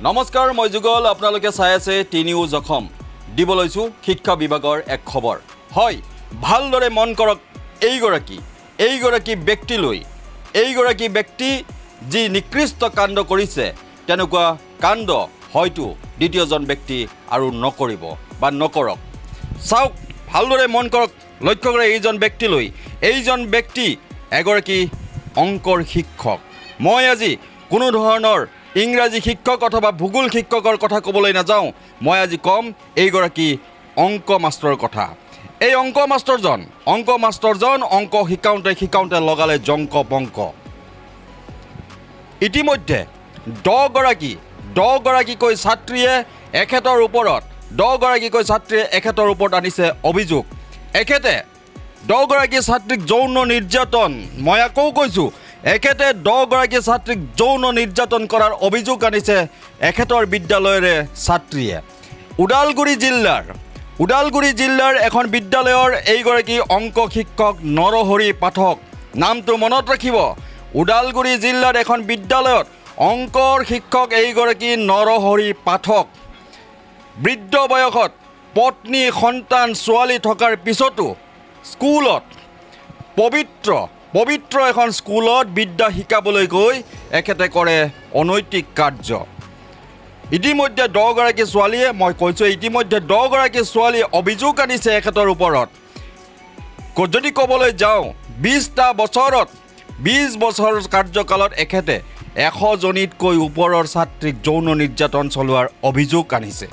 নমস্কাৰ মই যুগল আপোনালোকে চাই আছে টি নিউজ অসম দিব লৈছো শিক্ষা বিভাগৰ এক খবৰ হয় ভালদৰে মন কৰক এইগৰাকী ব্যক্তি লৈ এইগৰাকী ব্যক্তি যি নিকৃষ্ট কাণ্ড কৰিছে তেনেকুৱা কাণ্ড হয়তো দ্বিতীয়জন ব্যক্তি আৰু নকৰিব বা নকৰক চাওক ভালদৰে মন কৰক লক্ষ্য কৰে এইজন ব্যক্তি এগৰাকী অংকৰ শিক্ষক মই আজি কোনো ধৰণৰ ইংৰাজী শিক্ষক অথবা ভূগোল শিক্ষকৰ কথা ক'বলৈ নাযাওঁ মই আজি কম এইগৰাকী অংক মাষ্টৰৰ কথা এই অংক মাষ্টৰজন অংক শিকাওঁতে লগালে জংক পংক ইতিমধ্যে 10 গৰাকীকৈ ছাত্ৰীয়ে এখেতৰ ওপৰত আনিছে অভিযোগ এখেতে 10 গৰাকী ছাত্ৰীক যৌন নিৰ্যাতন মই আকৌ কৈছোঁ এখেতে 10 গৰাকী ছাত্ৰীক যৌন নিৰ্যাতন কৰাৰ অভিযোগ আনিছে এখেতৰ বিদ্যালয়ৰে ছাত্ৰীয়ে ওদালগুৰি জিলাৰ এখন বিদ্যালয়ৰ এইগৰাকী অংক শিক্ষক নৰহৰি পাঠক নামটো মনত ৰাখিব ওদালগুৰি জিলাৰ এখন বিদ্যালয়ত অংকৰ শিক্ষক এইগৰাকী নৰহৰি পাঠক বৃদ্ধ বয়সত পত্নী সন্তান ছোৱালী থকাৰ পিছতো স্কুলত পবিত্ৰ এখন স্কুলত বিদ্যা শিকাবলৈ গৈ এখেতে কৰে অনৈতিক কাৰ্য ইতিমধ্যে 10 গৰাকী ছোৱালীয়ে মই কৈছোঁ ইতিমধ্যে 10 গৰাকী ছোৱালীয়ে অভিযোগ আনিছে এখেতৰ ওপৰত যদি ক'বলৈ যাওঁ 20 বছৰ কাৰ্যকালত এখেতে 100 জনীতকৈ ওপৰৰ ছাত্ৰীক যৌন নিৰ্যাতন চলোৱাৰ অভিযোগ আনিছে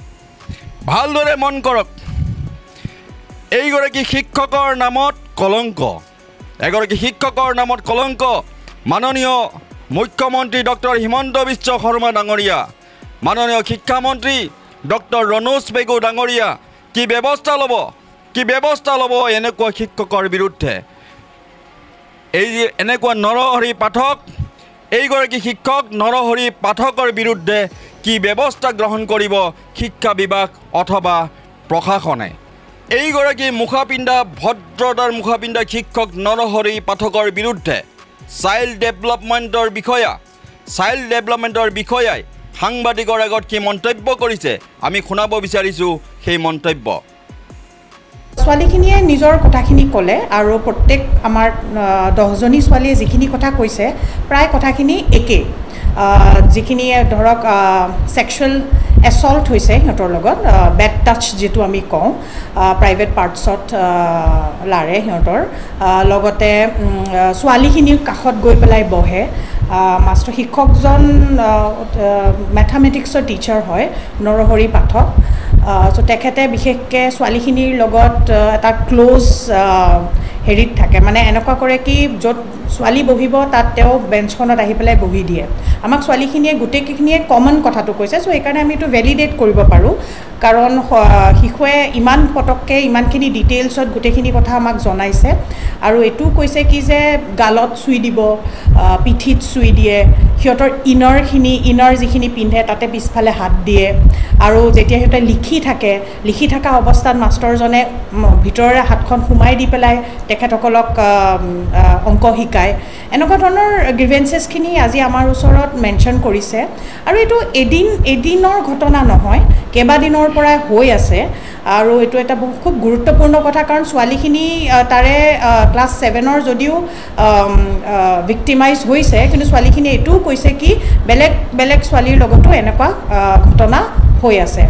ভালদৰে মন কৰক এইগৰাকী শিক্ষকৰ নামত কলংক মাননীয় মুখ্যমন্ত্ৰী ডক্টৰ হিমন্ত বিশ্ব শৰ্মা ডাঙৰীয়া মাননীয় শিক্ষামন্ত্ৰী ডক্টৰ ৰণোজ পেগু ডাঙৰীয়া কি ব্যৱস্থা ল'ব এনেকুৱা শিক্ষকৰ বিৰুদ্ধে এনেকুৱা এইগৰাকী শিক্ষক নৰহৰি পাঠকৰ বিৰুদ্ধে কি ব্যৱস্থা গ্ৰহণ কৰিব শিক্ষা বিভাগ অথবা প্ৰশাসনে এইগৰাকী ভদ্ৰতাৰ মুখাপিন্ধা শিক্ষক নৰহৰি পাঠকৰ বিৰুদ্ধে চাইল্ড ডেভেলপমেণ্টৰ বিষয়াই সাংবাদিকৰ আগত কি মন্তব্য কৰিছে আমি শুনাব বিচাৰিছোঁ সেই মন্তব্য ছোৱালীখিনিয়ে নিজৰ কথাখিনি ক'লে আৰু প্ৰত্যেক আমাৰ 10জনী ছোৱালীয়ে যিখিনি কথা কৈছে প্ৰায় কথাখিনি একে যিখিনি ধৰক সেক্সুৱেল এছল্ট হৈছে সিহঁতৰ লগত বেড টাচ যেটো আমি কওঁ প্ৰাইভেট পাৰ্টছত লাৰে সিহঁতৰ লগতে ছোৱালীখিনিৰ কাষত গৈ পেলাই বহে মাষ্টৰ শিক্ষকজন মেথামেটিক্সৰ টিচাৰ হয় নৰহৰি পাঠক চ' তেখেতে বিশেষকৈ ছোৱালীখিনিৰ লগত এটা ক্ল'জ হেৰিত থাকে মানে এনেকুৱা কৰে কি য'ত ছোৱালী বহিব তাত তেওঁ বেঞ্চখনত আহি পেলাই বহি দিয়ে আমাক ছোৱালীখিনিয়ে গোটেইখিনিয়ে কমন কথাটো কৈছে চ' সেইকাৰণে আমি এইটো ভেলিডেট কৰিব পাৰোঁ কাৰণ শিশুৱে ইমান পটককৈ ইমানখিনি ডিটেইলছত গোটেইখিনি কথা আমাক জনাইছে আৰু এইটো কৈছে কি যে গালত চুই দিব পিঠিত চুই দিয়ে সিহঁতৰ ইনাৰ যিখিনি পিন্ধে তাতে পিছফালে হাত দিয়ে আৰু যেতিয়া সিহঁতে লিখি থকা অৱস্থাত মাষ্টৰজনে ভিতৰৰে হাতখন সোমাই দি পেলাই তেখেতসকলক অংক শিকায় এনেকুৱা ধৰণৰ গ্ৰিভেঞ্চেছখিনি আজি আমাৰ ওচৰত মেনশ্যন কৰিছে আৰু এইটো এদিনৰ ঘটনা নহয় কেইবাদিনৰ পৰাই হৈ আছে আৰু এইটো এটা খুব গুৰুত্বপূৰ্ণ কথা কাৰণ ছোৱালীখিনি তাৰে ক্লাছ 7ৰ যদিও ভিক্টিমাইজ হৈছে কিন্তু ছোৱালীখিনি এইটোও কৈছে কি বেলেগ ছোৱালীৰ লগতো এনেকুৱা ঘটনা হৈ আছে